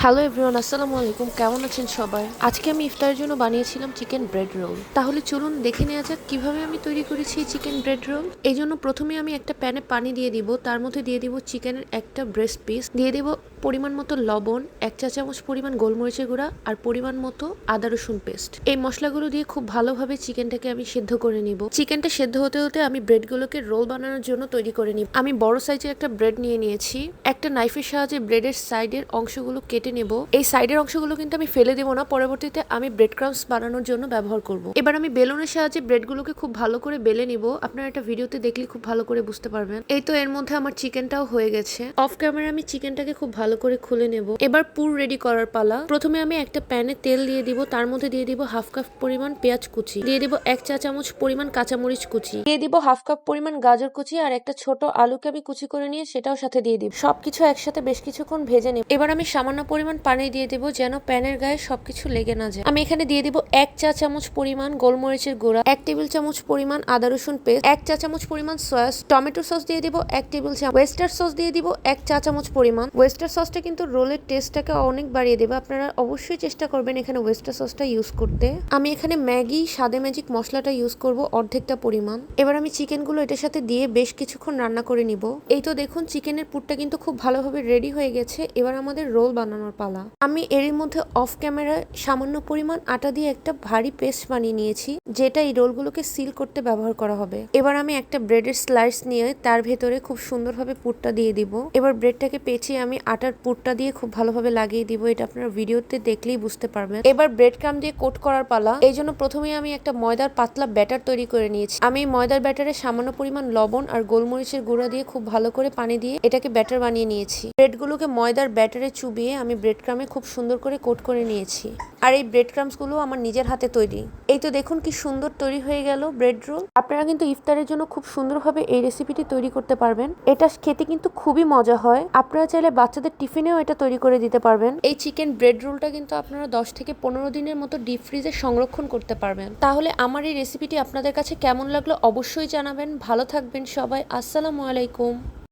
Hello everyone, আসসালামু আলাইকুম। কেমন আছেন সবাই? আজকে আমি ইফতারের জন্য বানিয়েছিলাম চিকেন ব্রেড রোল। তাহলে চলুন দেখে নেওয়া যাক কিভাবে আমি তৈরি করেছি এই চিকেন ব্রেড রোল। এই জন্য প্রথমে আমি একটা প্যানে পানি দিয়ে দিব, তার মধ্যে দিয়ে দিব চিকেনের একটা ব্রেস্ট পিস, দিয়ে দিব পরিমাণ মতো লবণ, 1 চা চামচ পরিমাণ গোলমরিচের গুঁড়া আর পরিমাণ মতো আদা রসুন পেস্ট। এই মশলাগুলো দিয়ে খুব ভালোভাবে চিকেনটাকে আমি সেদ্ধ করে নিব। চিকেনটা সেদ্ধ হতে হতে আমি ব্রেডগুলোকে রোল বানানোর জন্য তৈরি করে নিব। আমি বড় সাইজের একটা ব্রেড নিয়ে নিয়েছি। একটা নাইফের সাহায্যে ব্রেডের সাইডের অংশগুলো কেটে নেব। এই সাইডের অংশগুলো কিন্তু আমি ফেলে দেবো না, পরবর্তীতে আমি ব্রেড ক্রাম্বস বানানোর জন্য ব্যবহার করব। এবার আমি বেলুনের সাহায্যে ব্রেডগুলোকে খুব ভালো করে বেলে নিব। আপনারা এটা ভিডিওতে দেখলে খুব ভালো করে বুঝতে পারবেন। এই তো এর মধ্যে আমার চিকেনটাও হয়ে গেছে। অফ ক্যামেরা আমি চিকেনটাকে খুব ভালো করে খুলে নেব। এবার পুর রেডি করার পালা। প্রথমে আমি একটা প্যানে তেল দিয়ে দিব, তার মধ্যে দিয়ে দিব হাফ কাপ পরিমাণ পেঁয়াজ কুচি, দিয়ে দিব 1 চা চামচ পরিমাণ কাঁচামরিচ কুচি, দিয়ে দিব হাফ কাপ পরিমাণ গাজর কুচি আর একটা ছোট আলুকে আমি কুচি করে নিয়ে সেটাও সাথে দিয়ে দিব। সবকিছু একসাথে বেশ কিছুক্ষণ ভেজে নেব। এবার আমি সামান্য পরিমাণ পানি দিয়ে দেব যেন প্যানের গায়ে সবকিছু লেগে না যায়। আমি এখানে দিয়ে দিব 1 চা চামচ পরিমাণ গোলমরিচের গুঁড়া, 1 টেবিল চামচ পরিমাণ আদা রসুন পেস্ট, 1 চা চামচ পরিমাণ সয়া সস, টমেটো সস দিয়ে দিব 1 টেবিল চামচ, ওয়েস্টার সস দিয়ে দিব 1 চা চামচ পরিমাণ। ওয়েস্টার সসটা কিন্তু রোলের টেস্টটাকে অনেক বাড়িয়ে দেবে। আপনারা অবশ্যই চেষ্টা করবেন এখানে ওয়েস্টার সসটা ইউজ করতে। আমি এখানে ম্যাগি স্বাদে ম্যাজিক মশলাটা ইউজ করব অর্ধেকটা পরিমাণ। এবার আমি চিকেনগুলো এটার সাথে দিয়ে বেশ কিছুক্ষণ রান্না করে নিব। এই তো দেখুন চিকেনের পুরটা কিন্তু খুব ভালোভাবে রেডি হয়ে গেছে। এবার আমাদের রোল বানানোর পালা। আমি এর মধ্যে অফ ক্যামেরায় সামান্য পরিমাণ আটা দিয়ে একটা ভারী পেস্ট বানিয়ে নিয়েছি, যেটা এই রোলগুলোকে সিল করতে ব্যবহার করা হবে। এবার আমি একটা ব্রেডের স্লাইস নিয়ে তার ভেতরে খুব সুন্দরভাবে পুরটা দিয়ে দিব। এবার ব্রেডটাকে পেঁচিয়ে আমি আটার পুরটা দিয়ে খুব ভালোভাবে লাগিয়ে দিব। এটা আপনারা ভিডিওতে দেখলেই বুঝতে পারবেন। এবার ব্রেড ক্রাম্ব দিয়ে কোট করার পালা। এই জন্য প্রথমে আমি একটা ময়দার পাতলা ব্যাটার তৈরি করে নিয়েছি। আমি ময়দার ব্যাটারে সামান্য পরিমাণ লবণ আর গোলমরিচের গুঁড়া দিয়ে খুব ভালো করে পানি দিয়ে এটাকে ব্যাটার বানিয়ে নিয়েছি। ব্রেডগুলোকে ময়দার ব্যাটারে চুবিয়ে আমি ব্রেড ক্রাম্বে খুব সুন্দর করে কোট করে নিয়েছি। আর এই ব্রেড ক্রাম্বসগুলো আমার নিজের হাতে তৈরি। এই তো দেখুন কি সুন্দর তৈরি হয়ে গেল ব্রেড রোল। আপনারা কিন্তু ইফতারের জন্য খুব সুন্দরভাবে এই রেসিপিটি তৈরি করতে পারবেন। এটা খেতে কিন্তু খুবই মজা হয়। আপনারা চাইলে বাচ্চাদের টিফিনেও এটা তৈরি করে দিতে পারবেন। এই চিকেন ব্রেড রোলটা কিন্তু আপনারা 10 থেকে 15 দিনের মতো ডিপ ফ্রিজে সংরক্ষণ করতে পারবেন। তাহলে আমার এই রেসিপিটি আপনাদের কাছে কেমন লাগলো অবশ্যই জানাবেন। ভালো থাকবেন সবাই। আসসালামু আলাইকুম।